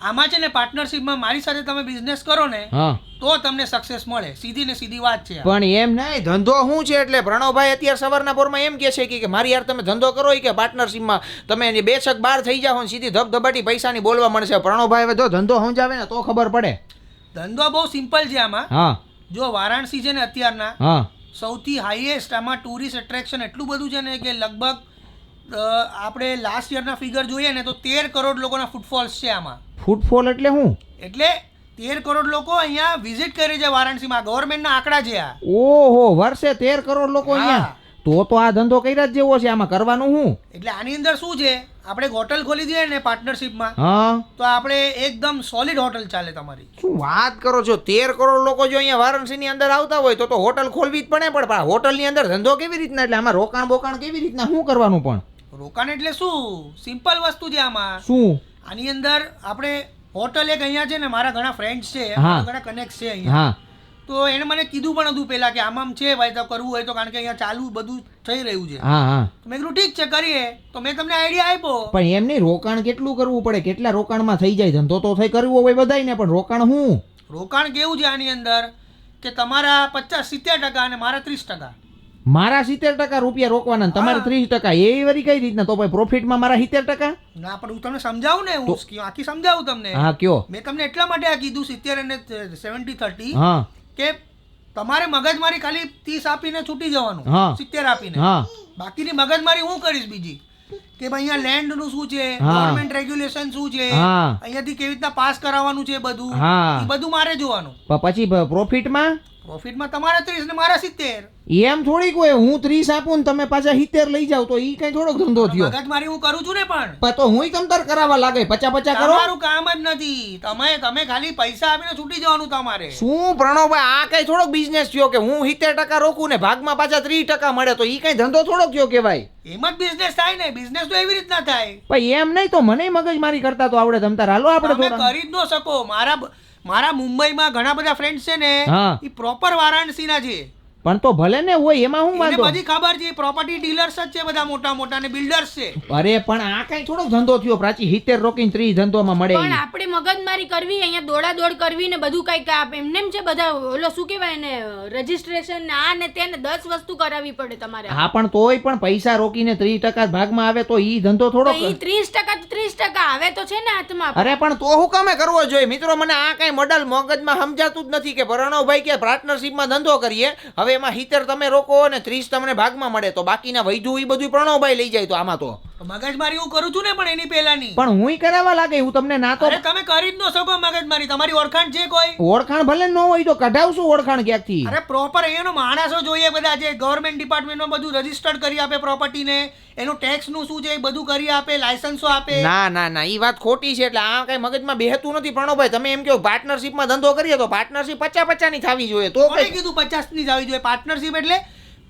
આમાં છે ને પાર્ટનરશિપમાં મારી સાથે તમે બિઝનેસ કરો ને તો તમને સક્સેસ મળે. સીધી ને સીધી વાત છે. પણ એમ નહીં, ધંધો શું છે એટલે પ્રણવભાઈ અત્યારે સવારના પોરમાં એમ કહે છે કે મારી યાર તમે ધંધો કરો કે પાર્ટનરશિપમાં તમે બે છક બાર થઈ જાઓ ને સીધી ધબધબાટી પૈસાની બોલવા મળશે. પ્રણવભાઈ હવે જો ધંધો સમજાવે ને તો ખબર પડે. ધંધો બહુ સિમ્પલ છે આમાં. હા, જો વારાણસી છે ને અત્યારના હા, સૌથી હાઈએસ્ટ આમાં ટુરિસ્ટ એટ્રેક્શન એટલું બધું છે ને કે લગભગ આપણે લાસ્ટ યરના ફિગર જોઈએ ને તો 13 કરોડ લોકોના ફૂટફોલ્સ છે આમાં. ફૂટફોલ એટલે શું? એટલે 13 કરોડ લોકો અહીંયા વિઝિટ કરે છે વારાણસીમાં. ગવર્મેન્ટના આંકડા છે આ. ઓહો, વર્ષે 13 કરોડ લોકો અહીંયા. તો આ ધંધો કર્યા જ જેવો છે. આમાં કરવાનું શું? એટલે આની અંદર શું છે, આપણે હોટલ ખોલી દઈએ ને પાર્ટનરશિપમાં, હા, તો આપણે એકદમ સોલિડ હોટલ ચાલે તમારી. શું વાત કરો છો? 13 કરોડ લોકો જો અહીંયા વારાણસીની અંદર આવતા હોય તો હોટલ ખોલવી જ પડે. પણ હોટલની અંદર ધંધો કેવી રીતના? એટલે આમાં રોકાણ બોકાણ કેવી રીતના શું કરવાનું? પણ રોકાણ એટલે શું, સિમ્પલ વસ્તુ છે આમાં. શું? આની અંદર આપણે હોટલ એક અહીંયા છે ને, મારા ઘણા ફ્રેન્ડ્સ છે, ઘણા કનેક્ટ છે અહીંયા. હા, તો એને મને કીધું પણ હતું પેલા કે આમ છે ભાઈ, તો કરવું હોય તો, કારણ કે અહીંયા ચાલુ બધું થઈ રહ્યું છે. હા, હા. મેં કીધું ઠીક છે કરીએ. તો મેં તમને આઈડિયા આપ્યો. પણ એમ નહીં, રોકાણ કેટલું કરવું પડે? કેટલા રોકાણમાં થઈ જાય ધંધો? તો થઈ કરવો હોય બધાયને, પણ રોકાણ શું? રોકાણ કેવું છે આની અંદર કે તમારા 50-70% અને મારા 30%. મારા 70% રૂપિયા રોકવાના, તમારે 30%. એ વરી કઈ રીતના? તો ભાઈ પ્રોફિટમાં મારા 70%? ના, પણ હું તમને સમજાવું ને, હું આખી સમજાવું તમને. હા, કયો. મેં તમને એટલા માટે આ કીધું 70 અને 70-30. હા, કે તમારે મગજમારી ખાલી 30 આપીને છૂટી જવાનું, 70 આપીને. હા, બાકીની મગજમારી હું કરીશ બીજી, કે ભાઈ અહીંયા લેન્ડ નું શું છે, ગવર્મેન્ટ રેગ્યુલેશન શું છે, અહીંયાથી કેવી રીતના પાસ કરાવવાનું છે, બધું એ બધું મારે જોવાનું. પછી પ્રોફિટમાં તમારે 30 ને મારા 70. એમ થોડીક હોય, હું 30 આપું ને તમે પાછા 70 લઈ જાવ તો ઈ કઈ થોડોક ધંધો થયો? મગજમારી હું કરું છું ને, પણ તો હું તમતાર કરાવવા લાગે 50-50 કરો. તમારું કામ જ નથી. તમે ખાલી પૈસા આપીને છૂટી જવાનું તમારે. શું પ્રણવભાઈ, આ કઈ થોડોક બિઝનેસ થયો કે હું 70% રોકું ને ભાગમાં પાછા 30% મળે? તો ઈ કઈ ધંધો થોડોક થયો કેવાય? એમ જ બિઝનેસ થાય ને. બિઝનેસ તો એવી રીતના થાય. ભાઈ એમ નહીં, તો મને મગજમારી કરતા તો આવડે તમતાર. હાલો આપણે થોડા કરી જ ન શકો. મારા મુંબઈમાં ઘણા બધા ફ્રેન્ડ્સ છે ને, એ પ્રોપર વારાણસીના છે. પણ તો ભલે ને હોય, એમાં હું વાંધો? બધી ખબર છે, પ્રોપર્ટી ડીલર્સ જ છે બધા, મોટા મોટા ને બિલ્ડર્સ છે. અરે પણ આ કઈ થોડો ધંધો થયો પ્રાચી? 70 રોકીને 30 ધંધોમાં મળે? પણ આપણે મગજમારી કરવી, અહીંયા દોડાદોડ કરવી ને બધું કઈક એમને છે બધા, ઓલો શું કહેવાય ને, રજીસ્ટ્રેશન ને આ ને તે ને 10 વસ્તુ કરાવવી પડે તમારે. હા, પણ તોય પણ પૈસા રોકીને 30% ભાગમાં આવે તો ઈ ધંધો થોડો? ઈ 30% 30% આવે તો છે ને હાથમાં. અરે પણ તો હું કામે કરવો જોઈએ? મિત્રો, મને આ કઈ મોડલ મગજમાં સમજાતું જ નથી કે પ્રણવભાઈ કે પાર્ટનરશિપમાં ધંધો કરીએ, હવે એમાં 70 તમે રોકો અને 30 તમને ભાગમાં મળે, તો બાકીના વૈધું ઈ બધું પ્રણવભાઈ લઈ જાય. તો આમાં તો મગજમારી હું કરું છું ને, પણ એની પહેલાની. પણ હુંય કરાવવા લાગે, હું તમને ના તો. અરે તમે કરી જ ન શકો મગજમારી. તમારી ઓળખાણ છે કોઈ? ઓળખાણ ભલે ન હોય તો કઢાવશું ઓળખાણ ક્યાંકથી. અરે પ્રોપર અહીંયાનો માણસો જોઈએ બધા, જે ગવર્મેન્ટ ડિપાર્ટમેન્ટમાં બધું રજીસ્ટર્ડ કરી આપે પ્રોપર્ટીને, એનું ટેક્સ નું શું છે એ બધું કરી આપે, લાયસન્સો આપે. ના, ઈ વાત ખોટી છે. એટલે આ કઈ મગજમાં બેહતું નથી પ્રણવભાઈ. તમે એમ કહો પાર્ટનરશિપમાં ધંધો કરીએ તો પાર્ટનરશિપ 50-50 ની થવી જોઈએ. તો કોણે કીધું 50 ની થવી જોઈએ? પાર્ટનરશિપ એટલે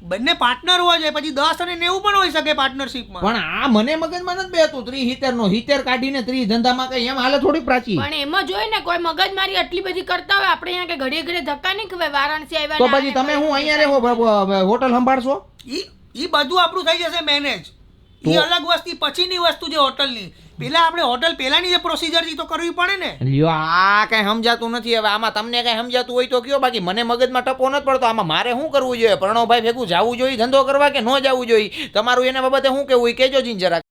બંને પાર્ટનર હોવા જોઈએ. પછી 10 અને 90 પણ હોઈ શકે પાર્ટનરશિપમાં. પણ આ મને મગજમાં નથી બેહતું. 30-70 નો 70 કાઢીને 30 ધંધામાં કઈ એમ હાલે થોડી પ્રાચી? પણ એમાં જોઈએ ને, કોઈ મગજમારી આટલી બધી કરતા હોય, આપણે અહીંયા કે ઘડીએ ઘડીએ ધક્કા નહીં ખવાય. વારાણસી આવ્યા તો પછી તમે હું અહીંયા રહો, હોટલ સંભાળશો? ઈ બધું આપણું થઈ જશે મેનેજ. ઈ અલગ વસ્તુ, પછીની વસ્તુ છે હોટલની. પેલા આપણે હોટલ પેલાની જે પ્રોસિજર છે તો કરવી પડે ને. લ્યો, આ કઈ સમજાતું નથી. હવે આમાં તમને કઈ સમજાતું હોય તો કયો, બાકી મને મગજમાં ટપો નથી પડતો. આમાં મારે શું કરવું જોઈએ? પ્રણવભાઈ ભેગું જવું જોઈએ ધંધો કરવા કે ન જવું જોઈએ? તમારું એના બાબતે શું કેવું, કહેજો જીન જરા.